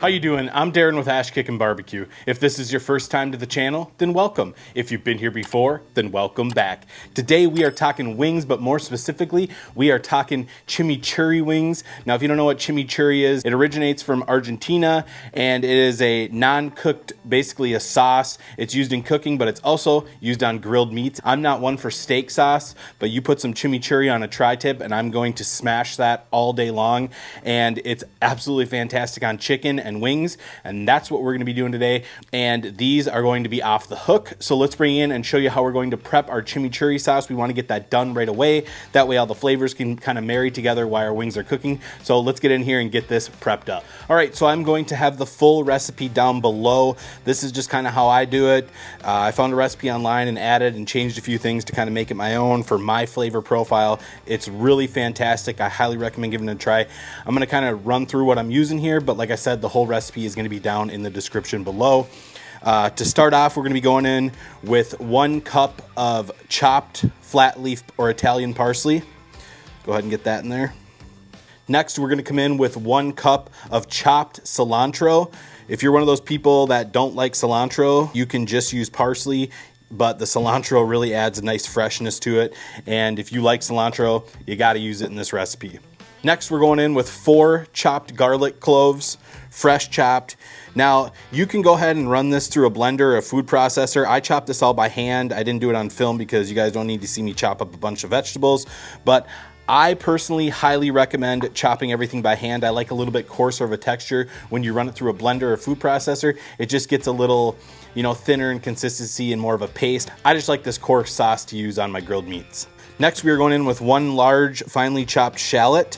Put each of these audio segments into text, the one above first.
How you doing? I'm Darren with Kickin Barbecue. If this is your first time to the channel, then welcome. If you've been here before, then welcome back. Today we are talking wings, but more specifically, we are talking chimichurri wings. Now, if you don't know what chimichurri is, it originates from Argentina, and it is a non-cooked, basically a sauce. It's used in cooking, but it's also used on grilled meats. I'm not one for steak sauce, but you put some chimichurri on a tri-tip, and I'm going to smash that all day long, and it's absolutely fantastic on chicken and wings, and that's what we're going to be doing today. And these are going to be off the hook, so let's bring in and show you how we're going to prep our chimichurri sauce. We want to get that done right away, that way all the flavors can kind of marry together while our wings are cooking. So let's get in here and get this prepped up. All right, so I'm going to have the full recipe down below. This is just kind of how I do it. I found a recipe online and added and changed a few things to kind of make it my own for my flavor profile. It's really fantastic. I highly recommend giving it a try. I'm going to kind of run through what I'm using here, but like I said, the whole recipe is going to be down in the description below. To start off, we're going to be going in with 1 cup of chopped flat leaf or Italian parsley. Go ahead and get that in there. Next, we're going to come in with 1 cup of chopped cilantro. If you're one of those people that don't like cilantro, you can just use parsley, but the cilantro really adds a nice freshness to it. And if you like cilantro, you got to use it in this recipe. Next, we're going in with 4 chopped garlic cloves, fresh chopped. Now, you can go ahead and run this through a blender or a food processor. I chopped this all by hand. I didn't do it on film because you guys don't need to see me chop up a bunch of vegetables, but I personally highly recommend chopping everything by hand. I like a little bit coarser of a texture when you run it through a blender or a food processor. It just gets a little, thinner in consistency and more of a paste. I just like this coarse sauce to use on my grilled meats. Next, we are going in with 1 large finely chopped shallot.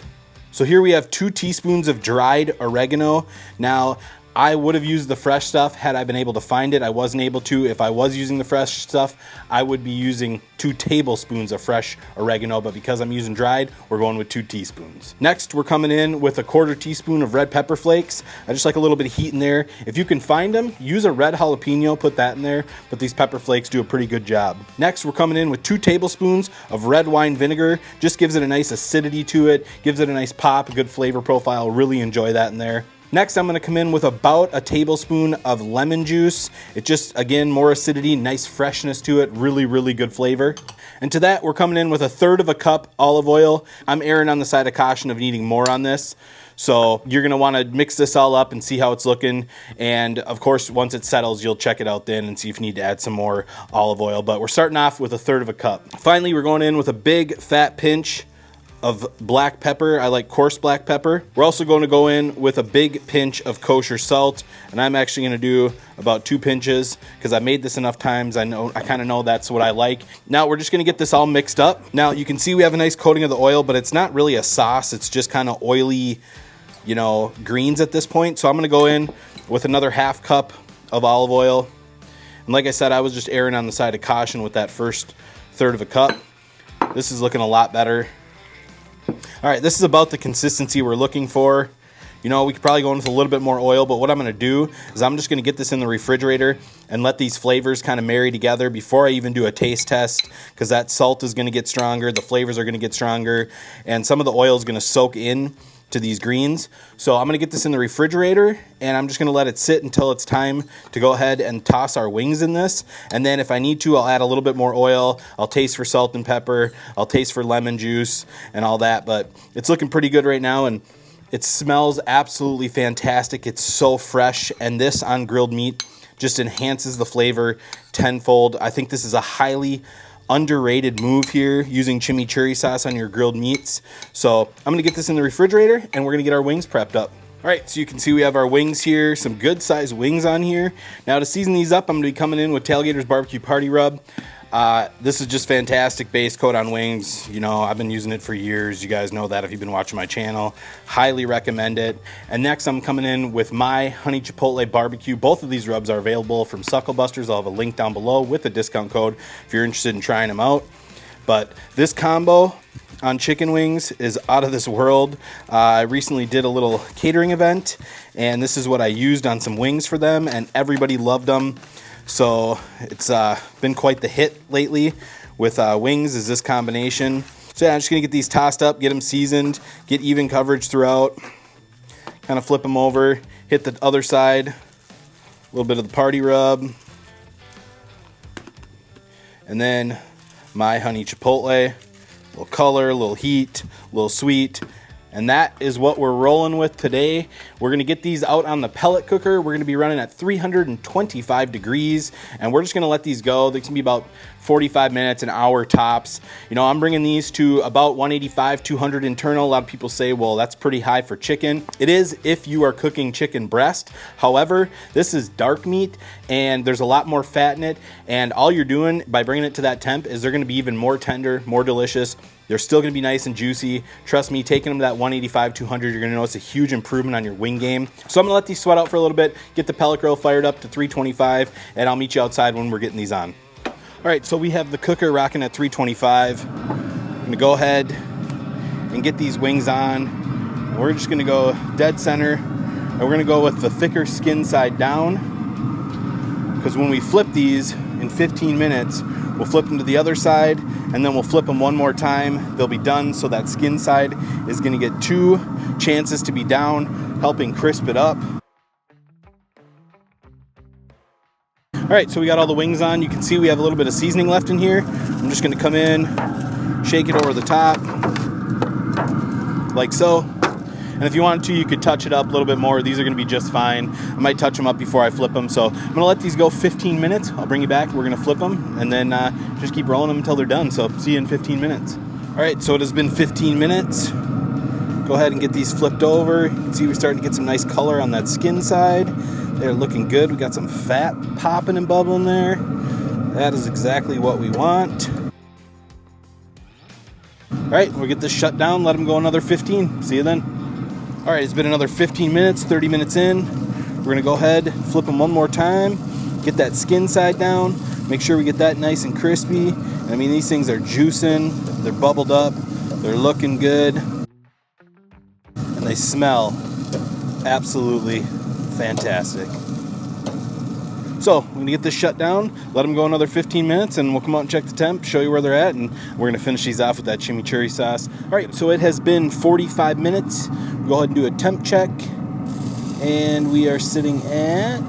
So here we have 2 teaspoons of dried oregano. Now, I would have used the fresh stuff had I been able to find it. I wasn't able to. If I was using the fresh stuff, I would be using 2 tablespoons of fresh oregano, but because I'm using dried, we're going with 2 teaspoons. Next, we're coming in with a 1/4 teaspoon of red pepper flakes. I just like a little bit of heat in there. If you can find them, use a red jalapeno, put that in there, but these pepper flakes do a pretty good job. Next, we're coming in with 2 tablespoons of red wine vinegar. Just gives it a nice acidity to it, gives it a nice pop, a good flavor profile. Really enjoy that in there. Next, I'm going to come in with about a tablespoon of lemon juice. It just, again, more acidity, nice freshness to it, really, really good flavor. And to that, we're coming in with 1/3 cup olive oil. I'm erring on the side of caution of needing more on this. So you're going to want to mix this all up and see how it's looking. And of course, once it settles, you'll check it out then and see if you need to add some more olive oil. But we're starting off with 1/3 cup. Finally, we're going in with a big fat pinch of black pepper. I like coarse black pepper. We're also going to go in with a big pinch of kosher salt, and I'm actually going to do about 2 pinches because I made this enough times. I kind of know that's what I like. Now we're just going to get this all mixed up. Now you can see we have a nice coating of the oil, but it's not really a sauce. It's just kind of oily, greens at this point. So I'm going to go in with another 1/2 cup of olive oil. And like I said, I was just erring on the side of caution with that first 1/3 cup. This is looking a lot better. All right, this is about the consistency we're looking for. We could probably go in with a little bit more oil, but what I'm going to do is I'm just going to get this in the refrigerator and let these flavors kind of marry together before I even do a taste test, because that salt is going to get stronger, the flavors are going to get stronger, and some of the oil is going to soak in to these greens. So I'm going to get this in the refrigerator, and I'm just going to let it sit until it's time to go ahead and toss our wings in this. And then if I need to, I'll add a little bit more oil. I'll taste for salt and pepper. I'll taste for lemon juice and all that. But it's looking pretty good right now, and it smells absolutely fantastic. It's so fresh, and this on grilled meat just enhances the flavor tenfold. I think this is a highly underrated move here, using chimichurri sauce on your grilled meats. So I'm going to get this in the refrigerator, and we're going to get our wings prepped up. All right, so you can see we have our wings here, some good sized wings on here. Now to season these up, I'm going to be coming in with Tailgater's Barbecue Party Rub. This is just fantastic base coat on wings. I've been using it for years. You guys know that if you've been watching my channel. Highly recommend it. And next, I'm coming in with my Honey Chipotle Barbecue. Both of these rubs are available from Suckle Busters. I'll have a link down below with a discount code if you're interested in trying them out. But this combo on chicken wings is out of this world. I recently did a little catering event, and this is what I used on some wings for them, and everybody loved them. So it's been quite the hit lately with wings, is this combination. So yeah, I'm just gonna get these tossed up, get them seasoned, get even coverage throughout, kind of flip them over, hit hit the other side, a little bit of the party rub, and then my honey chipotle, a little color, a little heat, a little sweet. And that is what we're rolling with today. We're gonna get these out on the pellet cooker. We're gonna be running at 325 degrees, and we're just gonna let these go. They can be about 45 minutes, an hour tops. You know, I'm bringing these to about 185, 200 internal. A lot of people say, well, that's pretty high for chicken. It is if you are cooking chicken breast. However, this is dark meat, and there's a lot more fat in it, and all you're doing by bringing it to that temp is they're gonna be even more tender, more delicious. They're still gonna be nice and juicy. Trust me, taking them to that 185, 200, you're gonna notice a huge improvement on your wing game. So I'm gonna let these sweat out for a little bit, get the pellet grill fired up to 325, and I'll meet you outside when we're getting these on. All right, so we have the cooker rocking at 325. I'm gonna go ahead and get these wings on. We're just gonna go dead center, and we're gonna go with the thicker skin side down, because when we flip these in 15 minutes, we'll flip them to the other side, and then we'll flip them one more time. They'll be done, so that skin side is gonna get 2 chances to be down, helping crisp it up. All right, so we got all the wings on. You can see we have a little bit of seasoning left in here. I'm just gonna come in, shake it over the top, like so. And if you wanted to, you could touch it up a little bit more. These are gonna be just fine. I might touch them up before I flip them. So I'm gonna let these go 15 minutes. I'll bring you back, we're gonna flip them, and then just keep rolling them until they're done. So see you in 15 minutes. All right, so it has been 15 minutes. Go ahead and get these flipped over. You can see we're starting to get some nice color on that skin side. They're looking good. We got some fat popping and bubbling there. That is exactly what we want. All right, we'll get this shut down, let them go another 15. See you then. All right, it's been another 15 minutes, 30 minutes in. We're gonna go ahead, flip them one more time, get that skin side down, make sure we get that nice and crispy. I mean, these things are juicing, they're bubbled up, they're looking good, and they smell absolutely fantastic. So we're gonna get this shut down, let them go another 15 minutes, and we'll come out and check the temp, show you where they're at, and we're gonna finish these off with that chimichurri sauce. All right, so it has been 45 minutes. We'll go ahead and do a temp check, and we are sitting at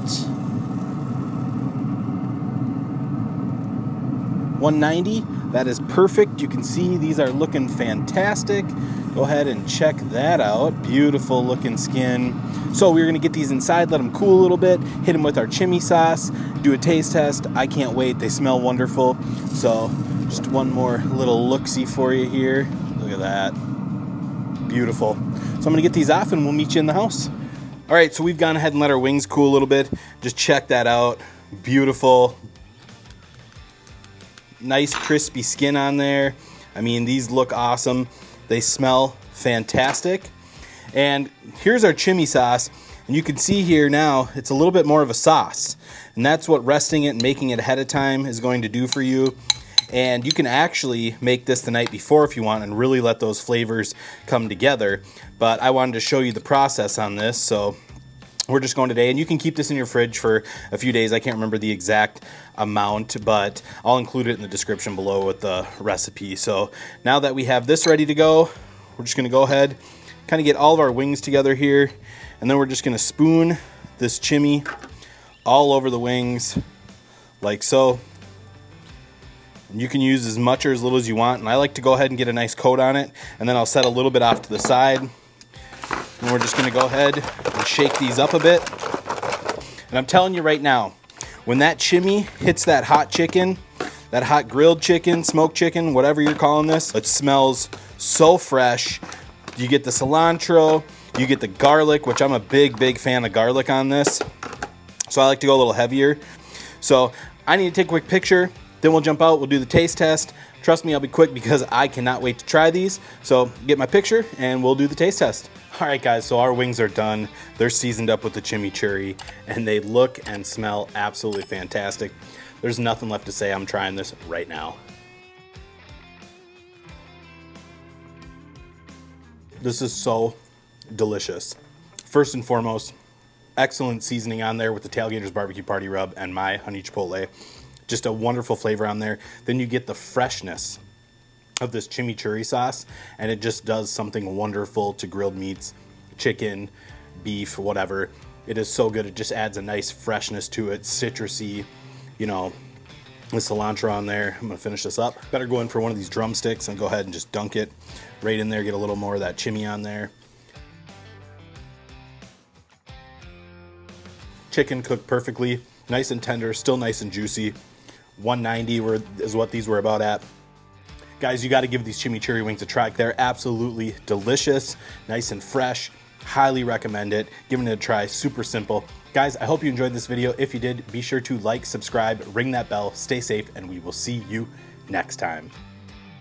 190. That is perfect. You can see these are looking fantastic. Go ahead and check that out. Beautiful looking skin. So we're gonna get these inside, let them cool a little bit, hit them with our chimi sauce, do a taste test. I can't wait, they smell wonderful. So just one more little look-see for you here. Look at that, beautiful. So I'm gonna get these off and we'll meet you in the house. All right, so we've gone ahead and let our wings cool a little bit. Just check that out, beautiful. Nice crispy skin on there. I mean, these look awesome. They smell fantastic. And here's our chimi sauce. And you can see here now, it's a little bit more of a sauce. And that's what resting it and making it ahead of time is going to do for you. And you can actually make this the night before if you want and really let those flavors come together. But I wanted to show you the process on this, so we're just going today, and you can keep this in your fridge for a few days. I can't remember the exact amount, but I'll include it in the description below with the recipe. So now that we have this ready to go, we're just gonna go ahead, kind of get all of our wings together here, and then we're just gonna spoon this chimi all over the wings, like so. And you can use as much or as little as you want, and I like to go ahead and get a nice coat on it, and then I'll set a little bit off to the side. And we're just gonna go ahead and shake these up a bit. And I'm telling you right now, when that chimi hits that hot chicken, that hot grilled chicken, smoked chicken, whatever you're calling this, it smells so fresh. You get the cilantro, you get the garlic, which I'm a big fan of garlic on this. So I like to go a little heavier. So I need to take a quick picture, then we'll jump out, we'll do the taste test. Trust me, I'll be quick because I cannot wait to try these. So get my picture and we'll do the taste test. All right guys, so our wings are done. They're seasoned up with the chimichurri and they look and smell absolutely fantastic. There's nothing left to say. I'm trying this right now. This is so delicious. First and foremost, excellent seasoning on there with the Tailgater's Barbecue Party Rub and my honey chipotle. Just a wonderful flavor on there. Then you get the freshness of this chimichurri sauce, and it just does something wonderful to grilled meats, chicken, beef, whatever. It is so good. It just adds a nice freshness to it, citrusy, you know, with cilantro on there. I'm gonna finish this up. Better go in for one of these drumsticks and go ahead and just dunk it right in there, get a little more of that chimi on there. Chicken cooked perfectly, nice and tender, still nice and juicy. 190 is what these were about at. Guys, you gotta give these chimichurri wings a try. They're absolutely delicious, nice and fresh. Highly recommend it. Giving it a try, super simple. Guys, I hope you enjoyed this video. If you did, be sure to like, subscribe, ring that bell, stay safe, and we will see you next time.